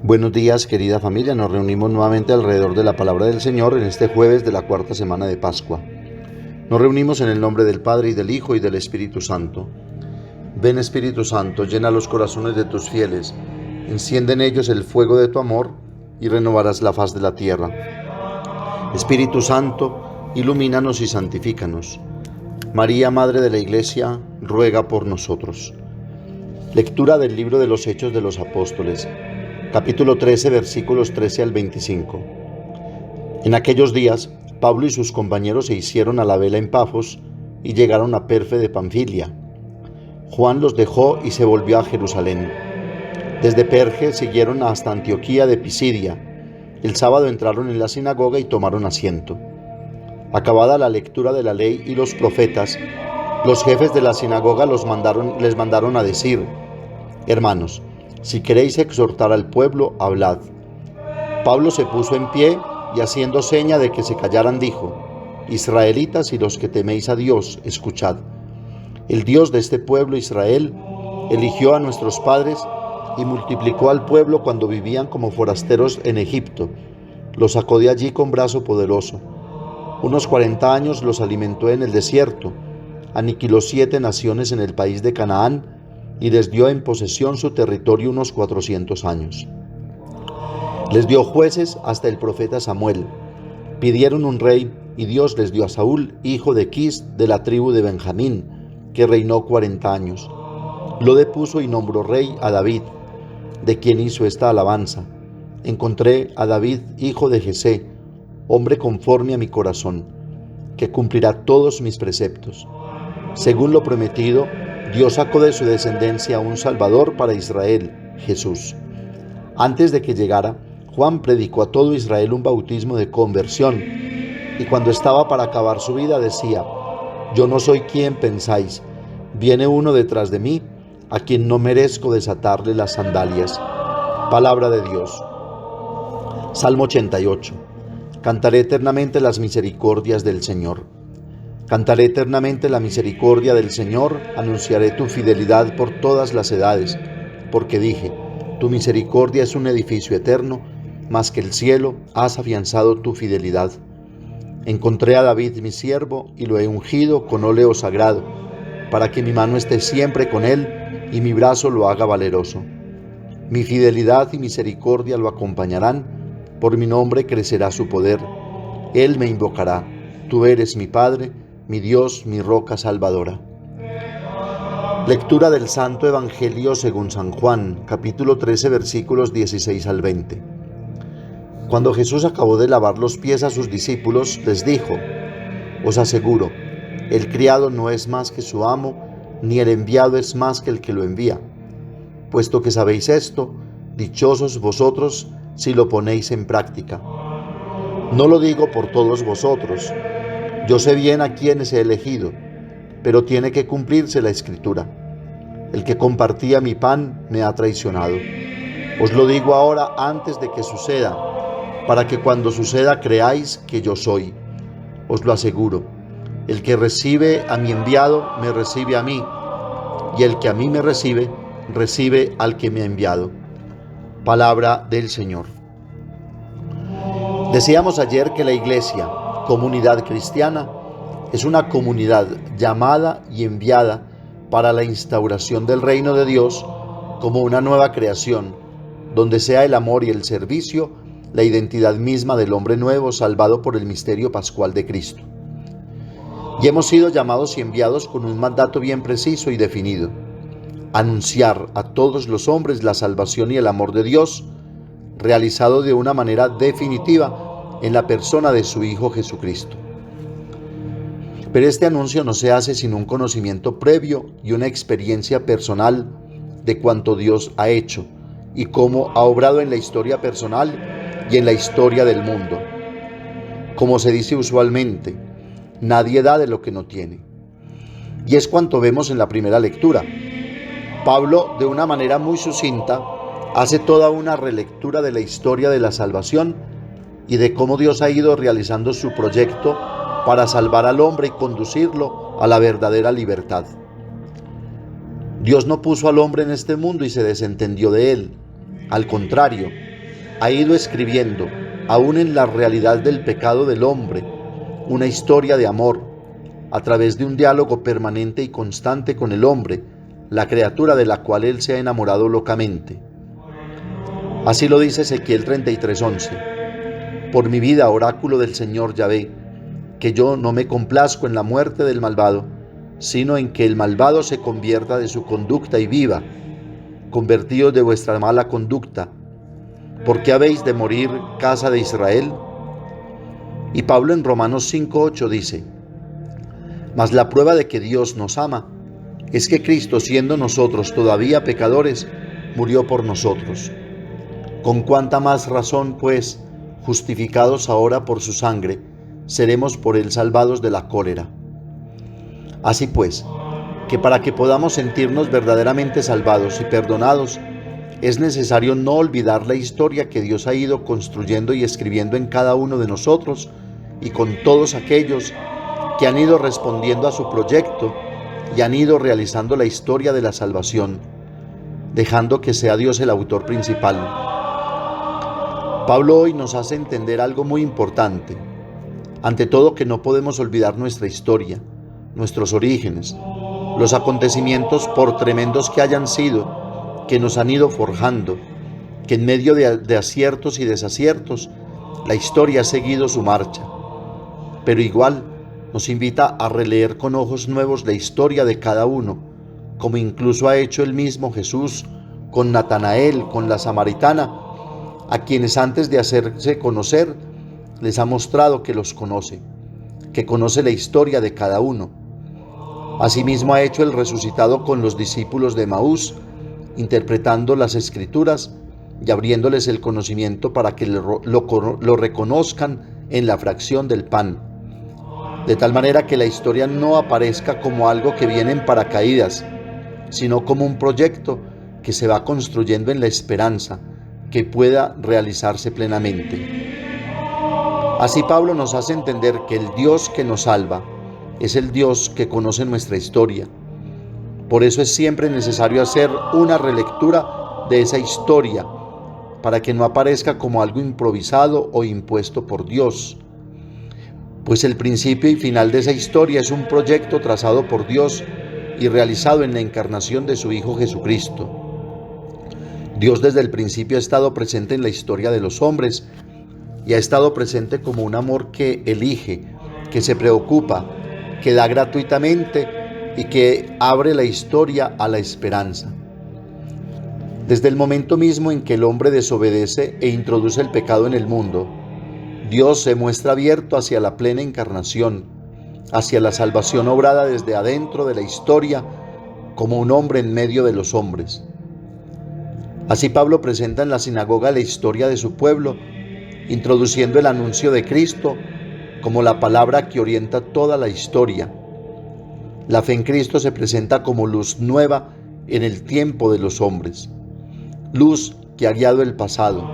Buenos días, querida familia. Nos reunimos nuevamente alrededor de la palabra del Señor en este jueves de la cuarta semana de Pascua. Nos reunimos en el nombre del Padre, y del Hijo, y del Espíritu Santo. Ven, Espíritu Santo, llena los corazones de tus fieles, enciende en ellos el fuego de tu amor, y renovarás la faz de la tierra. Espíritu Santo, ilumínanos y santifícanos. María, Madre de la Iglesia, ruega por nosotros. Lectura del libro de los Hechos de los Apóstoles, capítulo 13, versículos 13 al 25. En aquellos días, Pablo y sus compañeros se hicieron a la vela en Pafos y llegaron a Perge de Panfilia. Juan los dejó y se volvió a Jerusalén. Desde Perge siguieron hasta Antioquía de Pisidia. El sábado entraron en la sinagoga y tomaron asiento. Acabada la lectura de la ley y los profetas, los jefes de la sinagoga les mandaron a decir: Hermanos, si queréis exhortar al pueblo, hablad. Pablo se puso en pie y, haciendo seña de que se callaran, dijo: Israelitas y los que teméis a Dios, escuchad. El Dios de este pueblo, Israel, eligió a nuestros padres y multiplicó al pueblo cuando vivían como forasteros en Egipto. Los sacó de allí con brazo poderoso. Unos 40 años los alimentó en el desierto. Aniquiló 7 naciones en el país de Canaán y les dio en posesión su territorio unos 400 años. Les dio jueces hasta el profeta Samuel. Pidieron un rey y Dios les dio a Saúl, hijo de Quis, de la tribu de Benjamín, que reinó 40 años. Lo depuso y nombró rey a David, de quien hizo esta alabanza: Encontré a David, hijo de Jesé, hombre conforme a mi corazón, que cumplirá todos mis preceptos. Según lo prometido, Dios sacó de su descendencia un Salvador para Israel, Jesús. Antes de que llegara, Juan predicó a todo Israel un bautismo de conversión, y cuando estaba para acabar su vida decía: Yo no soy quien pensáis, viene uno detrás de mí, a quien no merezco desatarle las sandalias. Palabra de Dios. Salmo 88. Cantaré eternamente las misericordias del Señor. Cantaré eternamente la misericordia del Señor, anunciaré tu fidelidad por todas las edades, porque dije: tu misericordia es un edificio eterno, más que el cielo has afianzado tu fidelidad. Encontré a David mi siervo y lo he ungido con óleo sagrado, para que mi mano esté siempre con él y mi brazo lo haga valeroso. Mi fidelidad y misericordia lo acompañarán, por mi nombre crecerá su poder. Él me invocará: tú eres mi Padre, mi Dios, mi roca salvadora. Lectura del Santo Evangelio según San Juan, capítulo 13, versículos 16 al 20. Cuando Jesús acabó de lavar los pies a sus discípulos, les dijo: Os aseguro, el criado no es más que su amo, ni el enviado es más que el que lo envía. Puesto que sabéis esto, dichosos vosotros si lo ponéis en práctica. No lo digo por todos vosotros. Yo sé bien a quiénes he elegido, pero tiene que cumplirse la Escritura. El que compartía mi pan me ha traicionado. Os lo digo ahora antes de que suceda, para que cuando suceda creáis que yo soy. Os lo aseguro, el que recibe a mi enviado me recibe a mí, y el que a mí me recibe, recibe al que me ha enviado. Palabra del Señor. Decíamos ayer que la Iglesia, comunidad cristiana, es una comunidad llamada y enviada para la instauración del reino de Dios como una nueva creación, donde sea el amor y el servicio la identidad misma del hombre nuevo salvado por el misterio pascual de Cristo. Y hemos sido llamados y enviados con un mandato bien preciso y definido: anunciar a todos los hombres la salvación y el amor de Dios, realizado de una manera definitiva en la persona de su Hijo Jesucristo. Pero este anuncio no se hace sin un conocimiento previo y una experiencia personal de cuanto Dios ha hecho y cómo ha obrado en la historia personal y en la historia del mundo. Como se dice usualmente, nadie da de lo que no tiene. Y es cuanto vemos en la primera lectura. Pablo, de una manera muy sucinta, hace toda una relectura de la historia de la salvación y de cómo Dios ha ido realizando su proyecto para salvar al hombre y conducirlo a la verdadera libertad. Dios no puso al hombre en este mundo y se desentendió de él. Al contrario, ha ido escribiendo, aún en la realidad del pecado del hombre, una historia de amor, a través de un diálogo permanente y constante con el hombre, la criatura de la cual él se ha enamorado locamente. Así lo dice Ezequiel 33:11. Por mi vida, oráculo del Señor Yahvé, que yo no me complazco en la muerte del malvado, sino en que el malvado se convierta de su conducta y viva. Convertíos de vuestra mala conducta. ¿Por qué habéis de morir, casa de Israel? Y Pablo en Romanos 5:8 dice: mas la prueba de que Dios nos ama es que Cristo, siendo nosotros todavía pecadores, murió por nosotros. Con cuánta más razón, pues, justificados ahora por su sangre, seremos por él salvados de la cólera. Así pues, que para que podamos sentirnos verdaderamente salvados y perdonados, es necesario no olvidar la historia que Dios ha ido construyendo y escribiendo en cada uno de nosotros y con todos aquellos que han ido respondiendo a su proyecto y han ido realizando la historia de la salvación, dejando que sea Dios el autor principal. Pablo hoy nos hace entender algo muy importante. Ante todo, que no podemos olvidar nuestra historia, nuestros orígenes, los acontecimientos, por tremendos que hayan sido, que nos han ido forjando, que en medio de aciertos y desaciertos, la historia ha seguido su marcha. Pero igual nos invita a releer con ojos nuevos la historia de cada uno, como incluso ha hecho el mismo Jesús con Natanael, con la samaritana, a quienes antes de hacerse conocer, les ha mostrado que los conoce, que conoce la historia de cada uno. Asimismo ha hecho el resucitado con los discípulos de Emaús, interpretando las Escrituras y abriéndoles el conocimiento para que lo reconozcan en la fracción del pan, de tal manera que la historia no aparezca como algo que viene en paracaídas, sino como un proyecto que se va construyendo en la esperanza que pueda realizarse plenamente. Así Pablo nos hace entender que el Dios que nos salva es el Dios que conoce nuestra historia. Por eso es siempre necesario hacer una relectura de esa historia, para que no aparezca como algo improvisado o impuesto por Dios. Pues el principio y final de esa historia es un proyecto trazado por Dios y realizado en la encarnación de su Hijo Jesucristo. Dios desde el principio ha estado presente en la historia de los hombres y ha estado presente como un amor que elige, que se preocupa, que da gratuitamente y que abre la historia a la esperanza. Desde el momento mismo en que el hombre desobedece e introduce el pecado en el mundo, Dios se muestra abierto hacia la plena encarnación, hacia la salvación obrada desde adentro de la historia como un hombre en medio de los hombres. Así Pablo presenta en la sinagoga la historia de su pueblo, introduciendo el anuncio de Cristo como la palabra que orienta toda la historia. La fe en Cristo se presenta como luz nueva en el tiempo de los hombres, luz que ha guiado el pasado,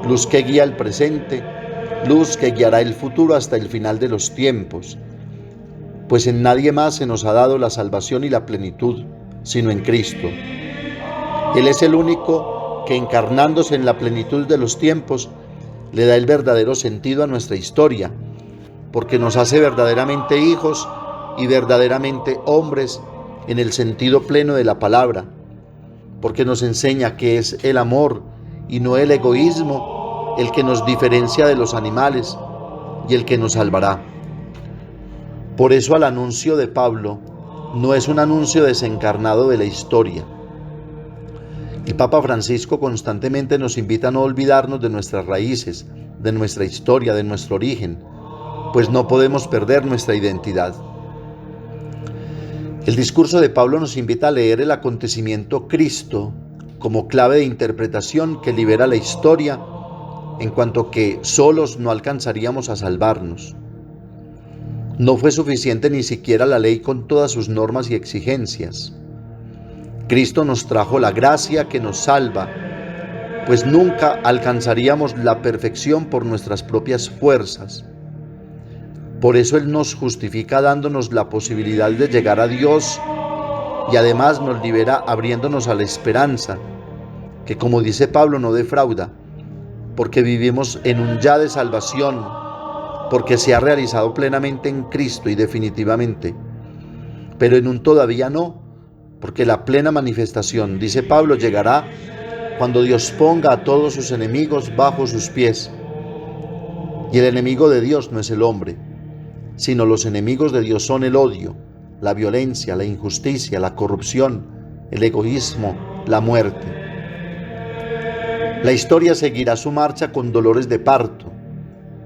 luz que guía el presente, luz que guiará el futuro hasta el final de los tiempos, pues en nadie más se nos ha dado la salvación y la plenitud, sino en Cristo. Él es el único que, encarnándose en la plenitud de los tiempos, le da el verdadero sentido a nuestra historia, porque nos hace verdaderamente hijos y verdaderamente hombres en el sentido pleno de la palabra, porque nos enseña que es el amor y no el egoísmo el que nos diferencia de los animales y el que nos salvará. Por eso el anuncio de Pablo no es un anuncio desencarnado de la historia. El Papa Francisco constantemente nos invita a no olvidarnos de nuestras raíces, de nuestra historia, de nuestro origen, pues no podemos perder nuestra identidad. El discurso de Pablo nos invita a leer el acontecimiento Cristo como clave de interpretación que libera la historia, en cuanto que solos no alcanzaríamos a salvarnos. No fue suficiente ni siquiera la ley con todas sus normas y exigencias. Cristo nos trajo la gracia que nos salva, pues nunca alcanzaríamos la perfección por nuestras propias fuerzas. Por eso Él nos justifica dándonos la posibilidad de llegar a Dios y además nos libera abriéndonos a la esperanza, que como dice Pablo no defrauda, porque vivimos en un ya de salvación, porque se ha realizado plenamente en Cristo y definitivamente, pero en un todavía no, porque la plena manifestación, dice Pablo, llegará cuando Dios ponga a todos sus enemigos bajo sus pies. Y el enemigo de Dios no es el hombre, sino los enemigos de Dios son el odio, la violencia, la injusticia, la corrupción, el egoísmo, la muerte. La historia seguirá su marcha con dolores de parto,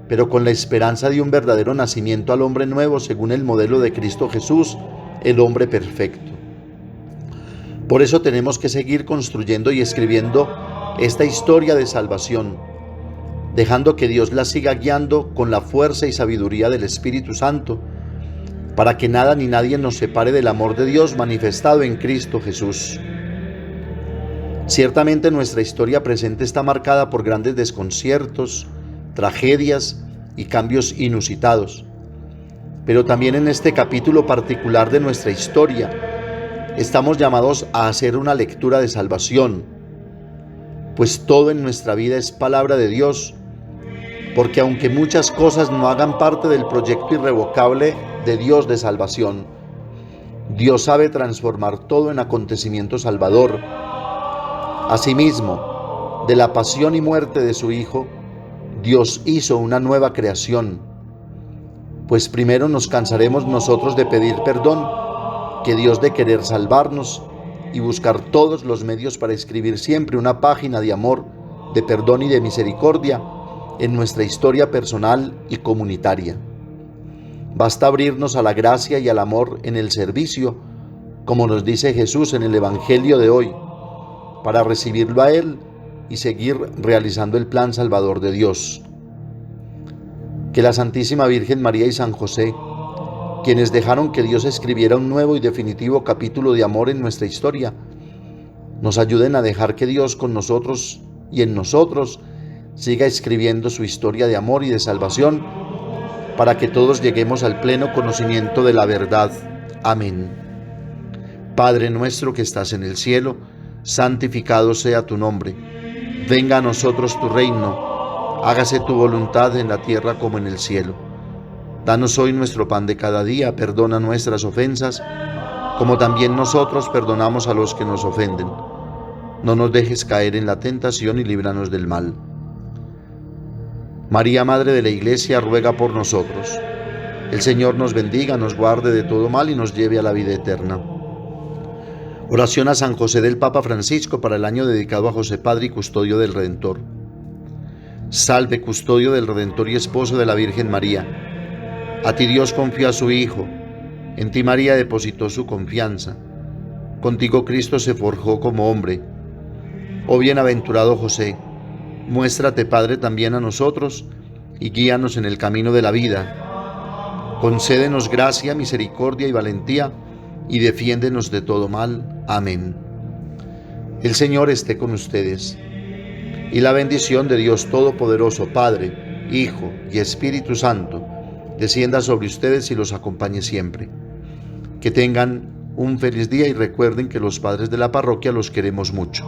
pero con la esperanza de un verdadero nacimiento al hombre nuevo según el modelo de Cristo Jesús, el hombre perfecto. Por eso tenemos que seguir construyendo y escribiendo esta historia de salvación, dejando que Dios la siga guiando con la fuerza y sabiduría del Espíritu Santo, para que nada ni nadie nos separe del amor de Dios manifestado en Cristo Jesús. Ciertamente nuestra historia presente está marcada por grandes desconciertos, tragedias y cambios inusitados. Pero también en este capítulo particular de nuestra historia, estamos llamados a hacer una lectura de salvación, pues todo en nuestra vida es palabra de Dios, porque aunque muchas cosas no hagan parte del proyecto irrevocable de Dios de salvación, Dios sabe transformar todo en acontecimiento salvador. Asimismo, de la pasión y muerte de su Hijo, Dios hizo una nueva creación, pues primero nos cansaremos nosotros de pedir perdón que Dios de querer salvarnos y buscar todos los medios para escribir siempre una página de amor, de perdón y de misericordia en nuestra historia personal y comunitaria. Basta abrirnos a la gracia y al amor en el servicio, como nos dice Jesús en el Evangelio de hoy, para recibirlo a Él y seguir realizando el plan salvador de Dios. Que la Santísima Virgen María y San José, quienes dejaron que Dios escribiera un nuevo y definitivo capítulo de amor en nuestra historia, nos ayuden a dejar que Dios con nosotros y en nosotros siga escribiendo su historia de amor y de salvación, para que todos lleguemos al pleno conocimiento de la verdad. Amén. Padre nuestro que estás en el cielo, santificado sea tu nombre. Venga a nosotros tu reino. Hágase tu voluntad en la tierra como en el cielo. Danos hoy nuestro pan de cada día. Perdona nuestras ofensas, como también nosotros perdonamos a los que nos ofenden. No nos dejes caer en la tentación y líbranos del mal. María, Madre de la Iglesia, ruega por nosotros. El Señor nos bendiga, nos guarde de todo mal y nos lleve a la vida eterna. Oración a San José del Papa Francisco para el año dedicado a José, Padre y Custodio del Redentor. Salve, Custodio del Redentor y Esposo de la Virgen María. A ti Dios confió a su Hijo, en ti María depositó su confianza. Contigo Cristo se forjó como hombre. Oh bienaventurado José, muéstrate Padre también a nosotros y guíanos en el camino de la vida. Concédenos gracia, misericordia y valentía y defiéndenos de todo mal. Amén. El Señor esté con ustedes, y la bendición de Dios Todopoderoso, Padre, Hijo y Espíritu Santo, descienda sobre ustedes y los acompañe siempre. Que tengan un feliz día y recuerden que los padres de la parroquia los queremos mucho.